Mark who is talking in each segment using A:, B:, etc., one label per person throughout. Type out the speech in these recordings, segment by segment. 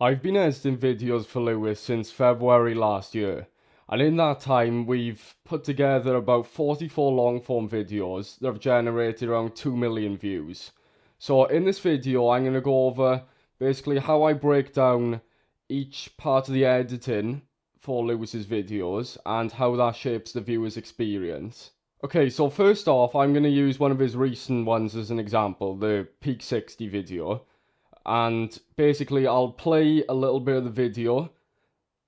A: I've been editing videos for Lewis since February last year, and in that time we've put together about 44 long form videos that have generated around 2 million views. So in this video I'm going to go over basically how I break down each part of the editing for Lewis's videos and how that shapes the viewer's experience. Okay, so first off I'm going to use one of his recent ones as an example, the Peak 60 video. And basically I'll play a little bit of the video,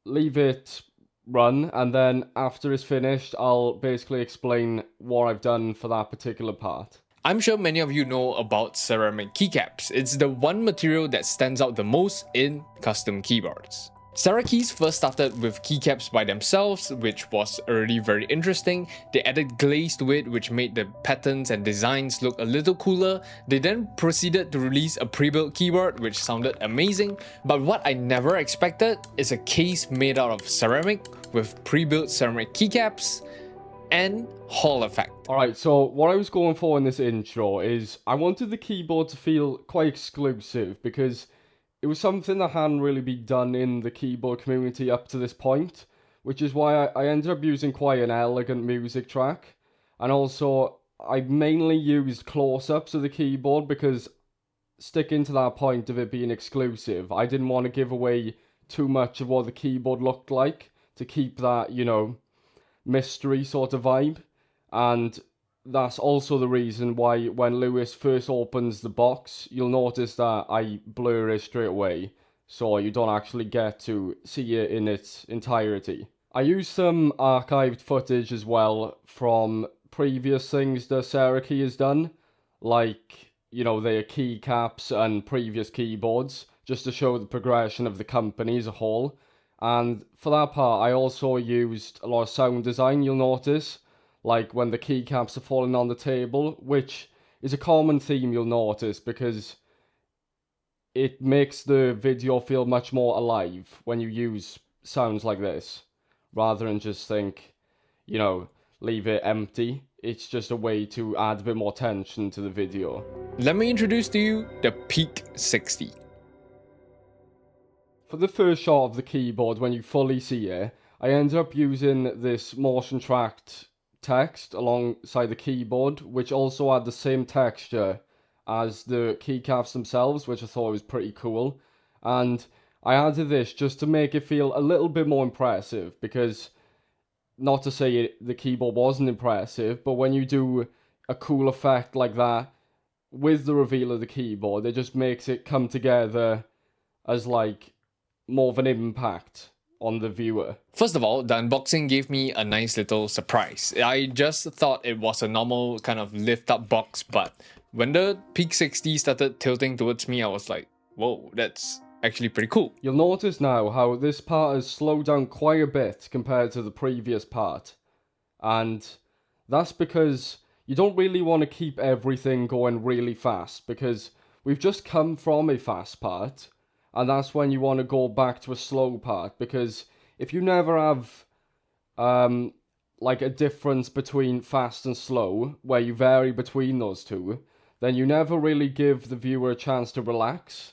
A: leave it run, and then after it's finished I'll basically explain what I've done for that particular part.
B: I'm sure many of you know about ceramic keycaps. It's the one material that stands out the most in custom keyboards. Cerakeys first started with keycaps by themselves, which was already very interesting. They added glaze to it, which made the patterns and designs look a little cooler. They then proceeded to release a pre-built keyboard, which sounded amazing. But what I never expected is a case made out of ceramic with pre-built ceramic keycaps and Hall effect.
A: Alright, so what I was going for in this intro is I wanted the keyboard to feel quite exclusive because it was something that hadn't really been done in the keyboard community up to this point, which is why I ended up using quite an elegant music track. And also, I mainly used close-ups of the keyboard because sticking to that point of it being exclusive, I didn't want to give away too much of what the keyboard looked like to keep that, mystery sort of vibe. And that's also the reason why when Lewis first opens the box, you'll notice that I blur it straight away, so you don't actually get to see it in its entirety. I used some archived footage as well from previous things that Cerakey has done, like, their keycaps and previous keyboards, just to show the progression of the company as a whole. And for that part, I also used a lot of sound design, you'll notice, like when the keycaps are falling on the table, which is a common theme you'll notice because it makes the video feel much more alive when you use sounds like this, rather than just leave it empty. It's just a way to add a bit more tension to the video.
B: Let me introduce to you the Peak 60.
A: For the first shot of the keyboard, when you fully see it, I ended up using this motion tracked text alongside the keyboard, which also had the same texture as the keycaps themselves, which I thought was pretty cool. And I added this just to make it feel a little bit more impressive, because not to say the keyboard wasn't impressive, but when you do a cool effect like that with the reveal of the keyboard, it just makes it come together as more of an impact on the viewer.
B: First of all, the unboxing gave me a nice little surprise. I just thought it was a normal kind of lift up box, but when the Peak 60 started tilting towards me, I was like, whoa, that's actually pretty cool.
A: You'll notice now how this part has slowed down quite a bit compared to the previous part. And that's because you don't really want to keep everything going really fast, because we've just come from a fast part. And that's when you want to go back to a slow part, because if you never have a difference between fast and slow, where you vary between those two, then you never really give the viewer a chance to relax.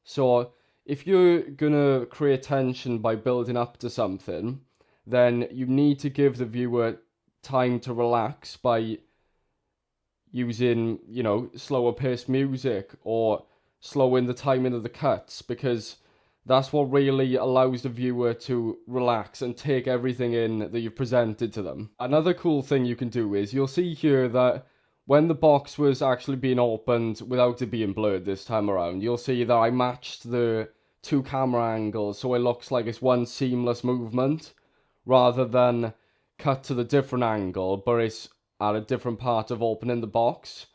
A: So if you're gonna create tension by building up to something, then you need to give the viewer time to relax by using, slower paced music or slowing the timing of the cuts, because that's what really allows the viewer to relax and take everything in that you've presented to them. Another cool thing you can do is you'll see here that when the box was actually being opened without it being blurred this time around, you'll see that I matched the two camera angles so it looks like it's one seamless movement rather than cut to the different angle, but it's at a different part of opening the box.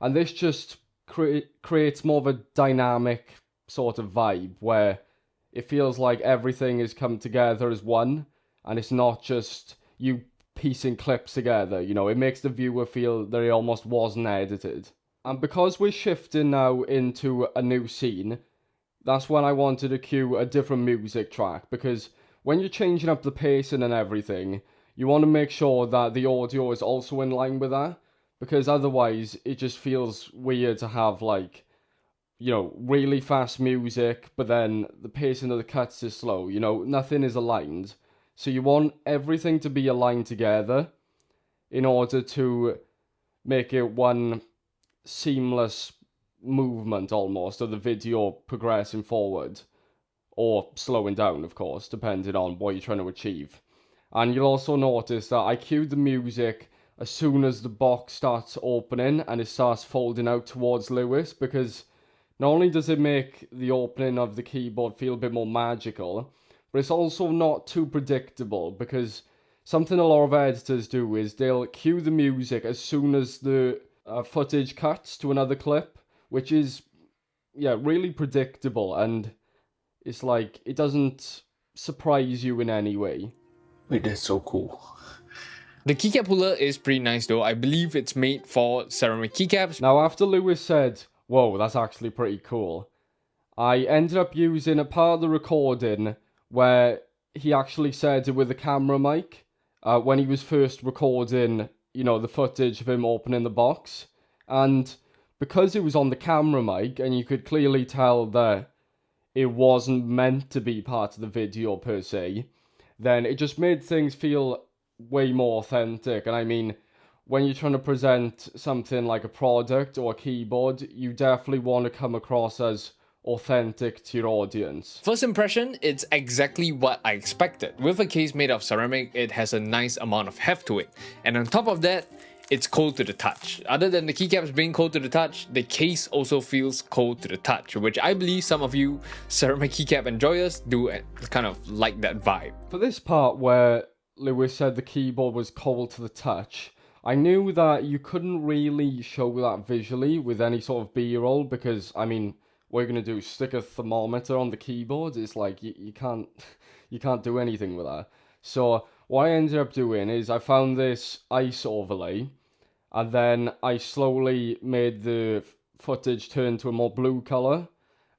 A: And this just creates more of a dynamic sort of vibe where it feels like everything is come together as one, and it's not just you piecing clips together. It makes the viewer feel that it almost wasn't edited. And because we're shifting now into a new scene, that's when I wanted to cue a different music track, because when you're changing up the pacing and everything, you want to make sure that the audio is also in line with that, because otherwise it just feels weird to have really fast music, but then the pacing of the cuts is slow. Nothing is aligned. So you want everything to be aligned together in order to make it one seamless movement almost of the video progressing forward or slowing down, of course, depending on what you're trying to achieve. And you'll also notice that I cued the music as soon as the box starts opening and it starts folding out towards Lewis, because not only does it make the opening of the keyboard feel a bit more magical, but it's also not too predictable, because something a lot of editors do is they'll cue the music as soon as the footage cuts to another clip, which is, really predictable, and it's like, it doesn't surprise you in any way.
C: Wait, that's so cool.
B: The keycap puller is pretty nice though. I believe it's made for ceramic keycaps.
A: Now, after Lewis said, whoa, that's actually pretty cool, I ended up using a part of the recording where he actually said it with a camera mic when he was first recording, the footage of him opening the box. And because it was on the camera mic and you could clearly tell that it wasn't meant to be part of the video per se, then it just made things feel way more authentic. And I mean, when you're trying to present something like a product or a keyboard, you definitely want to come across as authentic to your audience.
B: First impression, it's exactly what I expected. With a case made of ceramic, it has a nice amount of heft to it. And on top of that, it's cold to the touch. Other than the keycaps being cold to the touch, the case also feels cold to the touch, which I believe some of you ceramic keycap enjoyers do kind of like that vibe.
A: For this part where Lewis said the keyboard was cold to the touch, I knew that you couldn't really show that visually with any sort of B-roll, because, I mean, what you're going to do, stick a thermometer on the keyboard? It's like, you can't do anything with that. So what I ended up doing is I found this ice overlay, and then I slowly made the footage turn to a more blue color,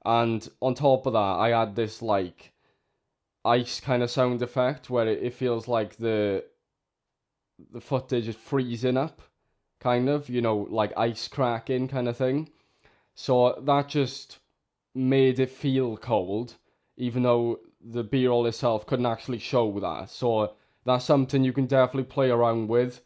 A: and on top of that I add this like ice kind of sound effect where it feels like the footage is freezing up, kind of, like ice cracking kind of thing. So that just made it feel cold, even though the B-roll itself couldn't actually show that. So that's something you can definitely play around with.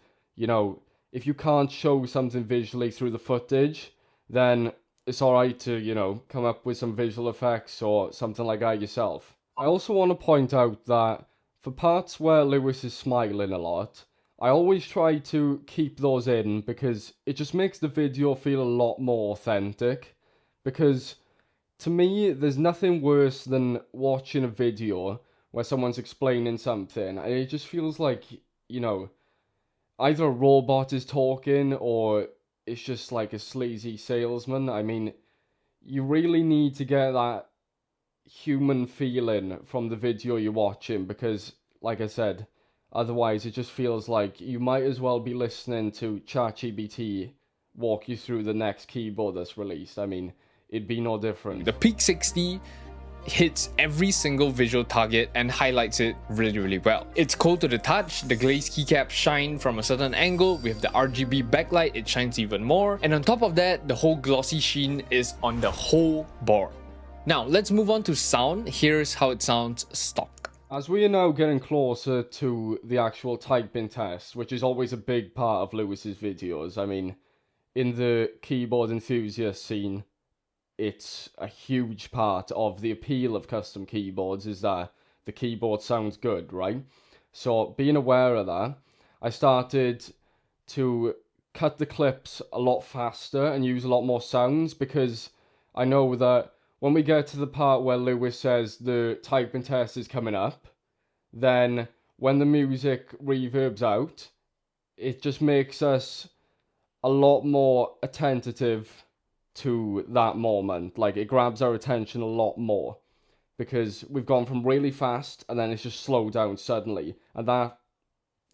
A: If you can't show something visually through the footage, then it's alright to, come up with some visual effects or something like that yourself. I also want to point out that for parts where Lewis is smiling a lot, I always try to keep those in, because it just makes the video feel a lot more authentic. Because to me, there's nothing worse than watching a video where someone's explaining something and it just feels like, either a robot is talking or it's just like a sleazy salesman. I mean, you really need to get that human feeling from the video you're watching, because, like I said, otherwise it just feels like you might as well be listening to ChatGPT walk you through the next keyboard that's released. I mean, it'd be no different.
B: The Peak 60 hits every single visual target and highlights it really, really well. It's cold to the touch, the glazed keycaps shine from a certain angle. With the RGB backlight, it shines even more. And on top of that, the whole glossy sheen is on the whole board. Now, let's move on to sound. Here's how it sounds stock.
A: As we are now getting closer to the actual typing test, which is always a big part of Lewis's videos. I mean, in the keyboard enthusiast scene, it's a huge part of the appeal of custom keyboards is that the keyboard sounds good, right? So being aware of that, I started to cut the clips a lot faster and use a lot more sounds, because I know that when we get to the part where Lewis says the typing test is coming up, then when the music reverbs out, it just makes us a lot more attentive to that moment. Like, it grabs our attention a lot more, because we've gone from really fast and then it's just slowed down suddenly, and that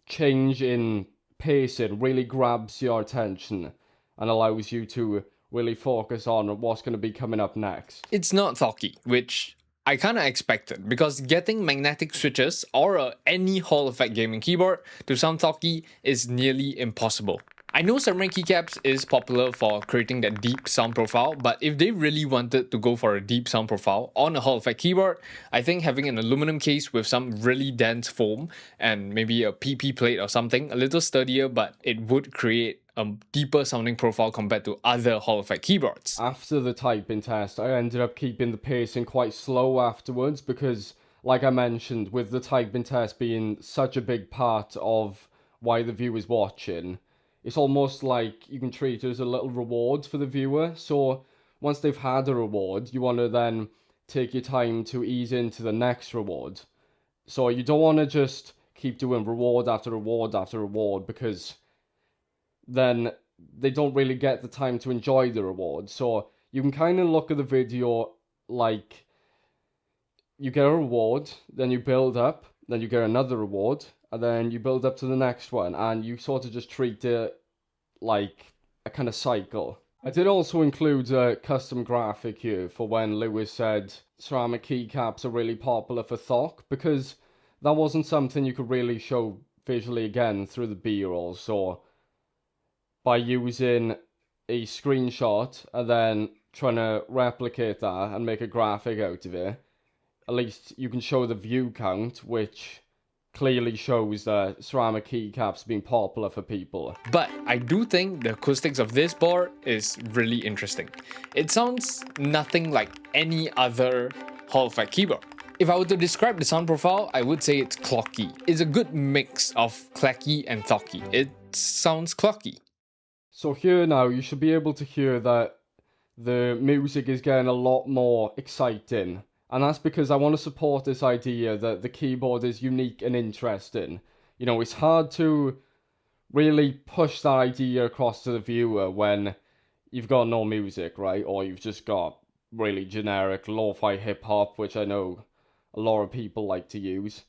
A: change in pacing really grabs your attention and allows you to really focus on what's going to be coming up next.
B: It's not talky, which I kind of expected, because getting magnetic switches or any Hall effect gaming keyboard to sound talky is nearly impossible. I know Ceramic Keycaps is popular for creating that deep sound profile, but if they really wanted to go for a deep sound profile on a Hall effect keyboard, I think having an aluminum case with some really dense foam and maybe a PP plate or something, a little sturdier, but it would create a deeper sounding profile compared to other Hall effect keyboards.
A: After the typing test, I ended up keeping the pacing quite slow afterwards because, like I mentioned, with the typing test being such a big part of why the viewer's watching, it's almost like you can treat it as a little reward for the viewer. So once they've had a reward, you want to then take your time to ease into the next reward. So you don't want to just keep doing reward after reward after reward because then they don't really get the time to enjoy the reward. So you can kind of look at the video like you get a reward, then you build up, then you get another reward, and then you build up to the next one, and you sort of just treat it like a kind of cycle. I did also include a custom graphic here for when Lewis said ceramic keycaps are really popular for THOC, because that wasn't something you could really show visually again through the B-roll. So by using a screenshot and then trying to replicate that and make a graphic out of it, at least you can show the view count, which clearly shows that ceramic keycaps being popular for people.
B: But I do think the acoustics of this board is really interesting. It sounds nothing like any other Hall effect keyboard. If I were to describe the sound profile, I would say it's clocky. It's a good mix of clacky and thocky. It sounds clocky.
A: So here now, you should be able to hear that the music is getting a lot more exciting. And that's because I want to support this idea that the keyboard is unique and interesting. You know, it's hard to really push that idea across to the viewer when you've got no music, right? Or you've just got really generic lo-fi hip-hop, which I know a lot of people like to use.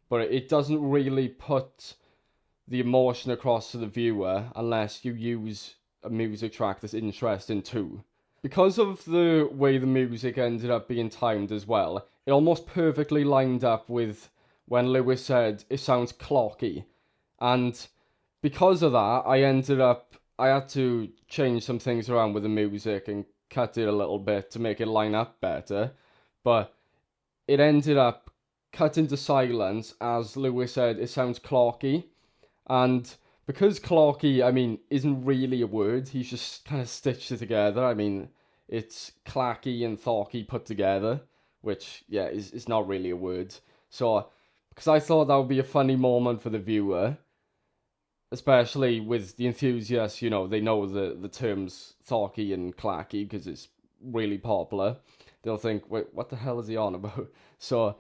A: But it doesn't really put the emotion across to the viewer unless you use a music track that's interesting too. Because of the way the music ended up being timed as well, it almost perfectly lined up with when Lewis said it sounds clocky. And because of that, I had to change some things around with the music and cut it a little bit to make it line up better. But it ended up cut into silence as Lewis said it sounds clocky. And because clocky, I mean, isn't really a word, he's just kind of stitched it together. I mean, it's clacky and thocky put together, which, yeah, is not really a word. So, because I thought that would be a funny moment for the viewer, especially with the enthusiasts, you know, they know the terms thocky and clacky because it's really popular. They'll think, wait, what the hell is he on about? So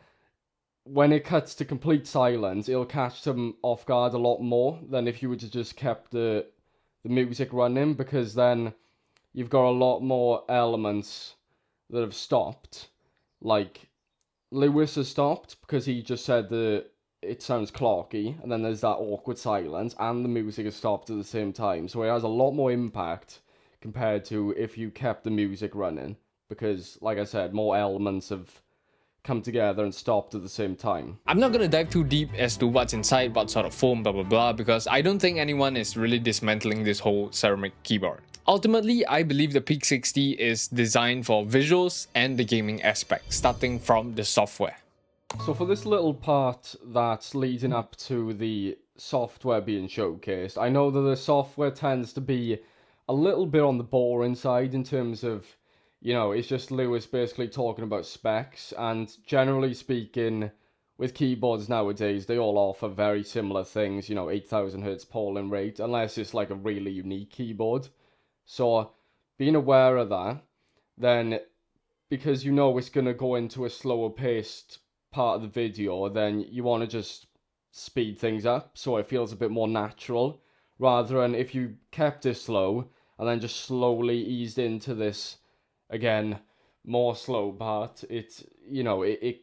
A: when it cuts to complete silence, it'll catch them off guard a lot more than if you would have just kept the music running, because then you've got a lot more elements that have stopped. Like, Lewis has stopped because he just said that it sounds clocky, and then there's that awkward silence, and the music has stopped at the same time. So it has a lot more impact compared to if you kept the music running, because, like I said, more elements have come together and stopped at the same time.
B: I'm not gonna dive too deep as to what's inside, what sort of foam, blah blah blah, because I don't think anyone is really dismantling this whole ceramic keyboard. Ultimately, I believe the Peak 60 is designed for visuals and the gaming aspect, starting from the software.
A: So for this little part that's leading up to the software being showcased, I know that the software tends to be a little bit on the boring side in terms of, you know, it's just Lewis basically talking about specs, and generally speaking, with keyboards nowadays, they all offer very similar things, you know, 8000 Hz polling rate, unless it's like a really unique keyboard. So, being aware of that, then, because you know it's going to go into a slower paced part of the video, then you want to just speed things up so it feels a bit more natural, rather than if you kept it slow and then just slowly eased into this again more slow part, it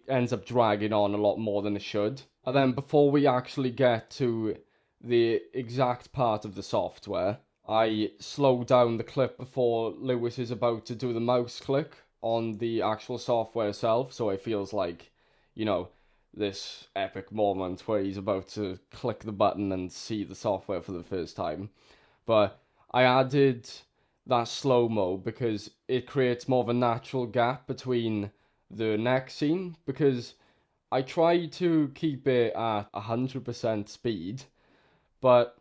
A: ends up dragging on a lot more than it should. And then before we actually get to the exact part of the software, I slow down the clip before Lewis is about to do the mouse click on the actual software itself, so it feels like, you know, this epic moment where he's about to click the button and see the software for the first time. But I added that slow-mo because it creates more of a natural gap between the next scene, because I try to keep it at 100% speed, but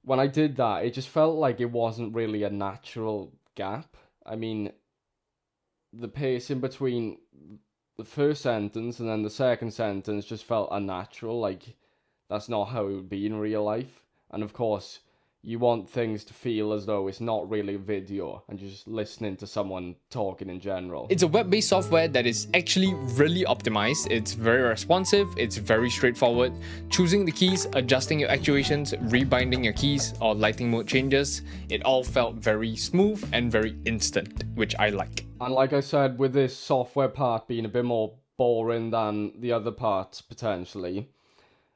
A: when I did that, it just felt like it wasn't really a natural gap. I mean, the pacing between the first sentence and then the second sentence just felt unnatural. Like, that's not how it would be in real life. And of course, you want things to feel as though it's not really a video and you're just listening to someone talking in general.
B: It's a web-based software that is actually really optimized. It's very responsive, it's very straightforward. Choosing the keys, adjusting your actuations, rebinding your keys, or lighting mode changes, it all felt very smooth and very instant, which I like.
A: And like I said, with this software part being a bit more boring than the other parts potentially,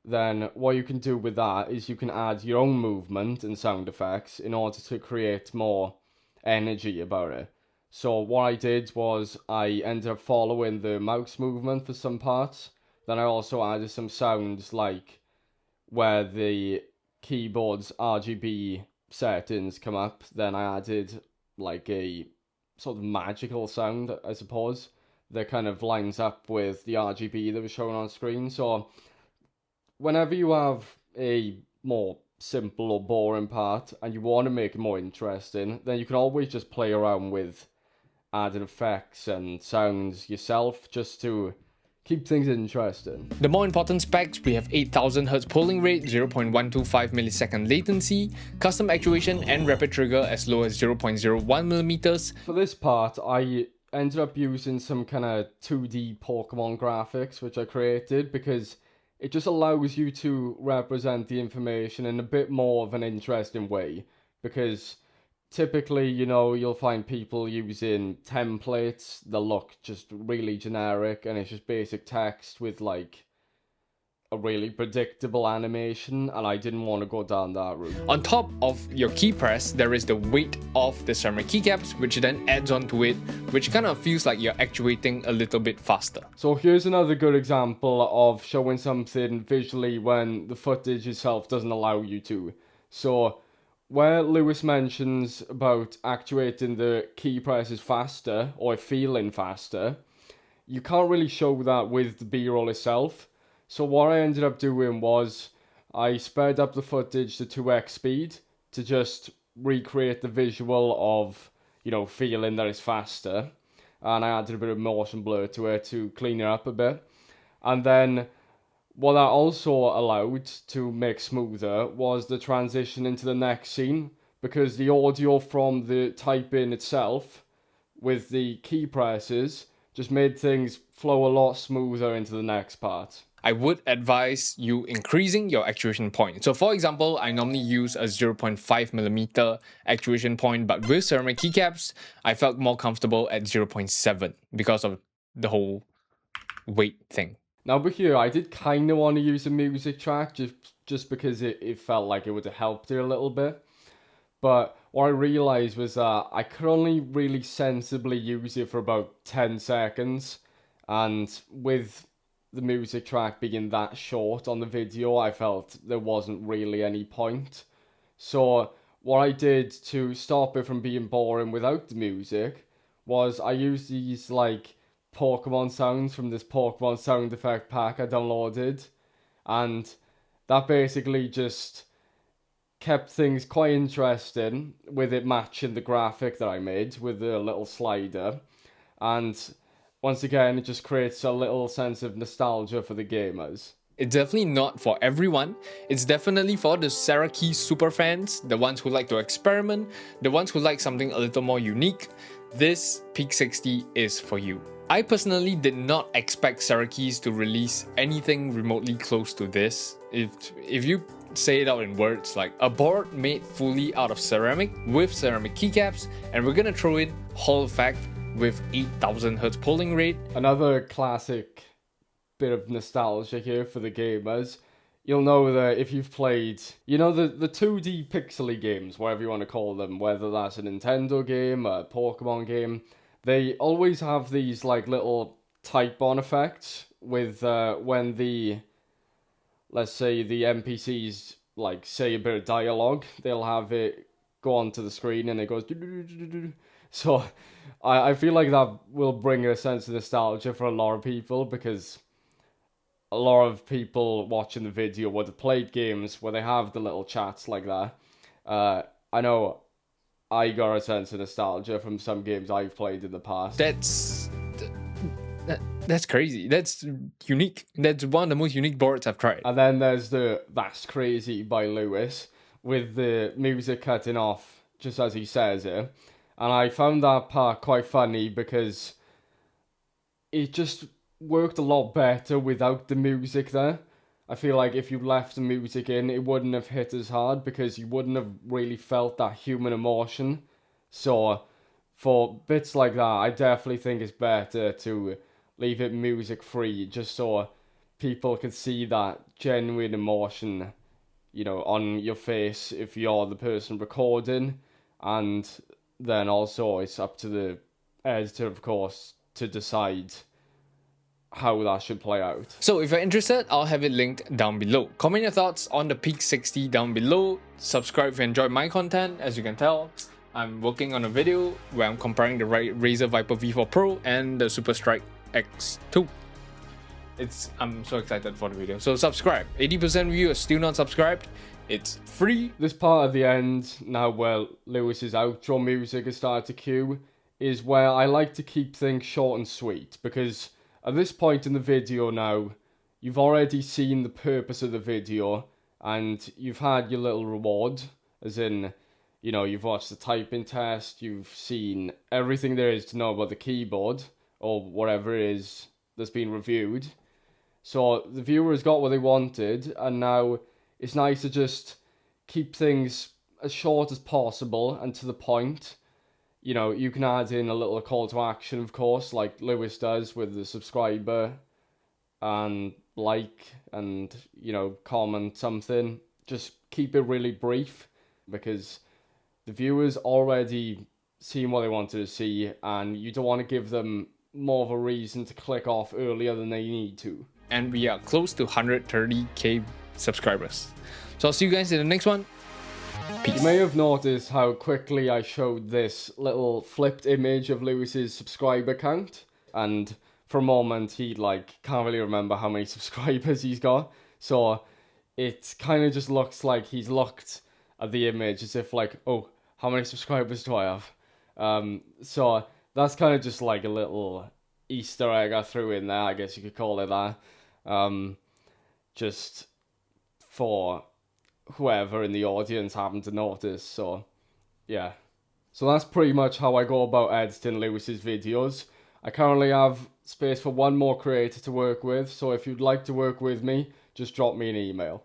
A: then what you can do with that is you can add your own movement and sound effects in order to create more energy about it. So what I did was I ended up following the mouse movement for some parts. Then I also added some sounds, like where the keyboard's RGB settings come up. Then I added like a sort of magical sound, I suppose, that kind of lines up with the RGB that was shown on screen. So whenever you have a more simple or boring part and you want to make it more interesting, then you can always just play around with adding effects and sounds yourself just to keep things interesting.
B: The more important specs, we have 8000 Hz polling rate, 0.125 millisecond latency, custom actuation and rapid trigger as low as 0.01 millimeters.
A: For this part, I ended up using some kind of 2D Pokemon graphics which I created because it just allows you to represent the information in a bit more of an interesting way, because typically, you know, you'll find people using templates that look just really generic and it's just basic text with like a really predictable animation, and I didn't want to go down that route.
B: On top of your key press, there is the weight of the ceramic keycaps, which then adds onto it, which kind of feels like you're actuating a little bit faster.
A: So here's another good example of showing something visually when the footage itself doesn't allow you to. So where Lewis mentions about actuating the key presses faster or feeling faster, you can't really show that with the B-roll itself. So what I ended up doing was I sped up the footage to 2x speed to just recreate the visual of, you know, feeling that it's faster. And I added a bit of motion blur to it to clean it up a bit. And then what that also allowed to make smoother was the transition into the next scene, because the audio from the typing itself with the key presses just made things flow a lot smoother into the next part.
B: I would advise you increasing your actuation point. So for example, I normally use a 0.5mm actuation point, but with ceramic keycaps, I felt more comfortable at 0.7 because of the whole weight thing.
A: Now, but here, I did kind of want to use a music track just because it felt like it would have helped it a little bit. But what I realized was that I could only really sensibly use it for about 10 seconds. And with the music track being that short on the video, I felt there wasn't really any point. So what I did to stop it from being boring without the music was I used these like Pokemon sounds from this Pokemon sound effect pack I downloaded, and that basically just kept things quite interesting with it matching the graphic that I made with the little slider. And once again, it just creates a little sense of nostalgia for the gamers.
B: It's definitely not for everyone. It's definitely for the Sara-Key super fans, the ones who like to experiment, the ones who like something a little more unique. This Peak 60 is for you. I personally did not expect Sara-Keys to release anything remotely close to this. If you say it out in words, like a board made fully out of ceramic with ceramic keycaps, and we're gonna throw in Hall effect with 8000 Hz polling rate.
A: Another classic bit of nostalgia here for the gamers. You'll know that if you've played, you know, the 2D pixely games, whatever you want to call them, whether that's a Nintendo game, a Pokemon game, they always have these like little type-on effects with when the, let's say the NPCs like say a bit of dialogue, they'll have it go onto the screen and it goes. So I feel like that will bring a sense of nostalgia for a lot of people, because a lot of people watching the video would have played games where they have the little chats like that. I know I got a sense of nostalgia from some games I've played in the past.
B: That's crazy. That's unique. That's one of the most unique boards I've tried.
A: And then there's the That's Crazy by Lewis, with the music cutting off just as he says it. And I found that part quite funny because it just worked a lot better without the music there. I feel like if you left the music in, it wouldn't have hit as hard because you wouldn't have really felt that human emotion. So for bits like that, I definitely think it's better to leave it music free, just so people can see that genuine emotion, you know, on your face if you're the person recording. And then also it's up to the editor, of course, to decide how that should play out.
B: So if you're interested, I'll have it linked down below. Comment your thoughts on the Peak 60 down below. Subscribe if you enjoy my content. As you can tell, I'm working on a video where I'm comparing the Razer Viper V4 Pro and the Super Strike X2. I'm so excited for the video. So subscribe. 80% of you are still not subscribed. It's free.
A: This part at the end, now where Lewis's outro music has started to cue, is where I like to keep things short and sweet, because at this point in the video now, you've already seen the purpose of the video, and you've had your little reward, as in, you know, you've watched the typing test, you've seen everything there is to know about the keyboard, or whatever it is that's been reviewed. So the viewers got what they wanted, and now it's nice to just keep things as short as possible and to the point. You know, you can add in a little call to action, of course, like Lewis does with the subscriber, and like, and, you know, comment something. Just keep it really brief, because the viewers already seen what they wanted to see, and you don't want to give them more of a reason to click off earlier than they need to.
B: And we are close to 130k subscribers. So I'll see you guys in the next one. Peace.
A: You may have noticed how quickly I showed this little flipped image of Lewis's subscriber count, and for a moment he can't really remember how many subscribers he's got, so it kind of just looks like he's looked at the image as if like, oh, how many subscribers do I have? So that's kind of just like a little Easter egg I threw in there, I guess you could call it that. Just for whoever in the audience happened to notice, so yeah. So that's pretty much how I go about editing Lewis's videos. I currently have space for one more creator to work with, so if you'd like to work with me, just drop me an email.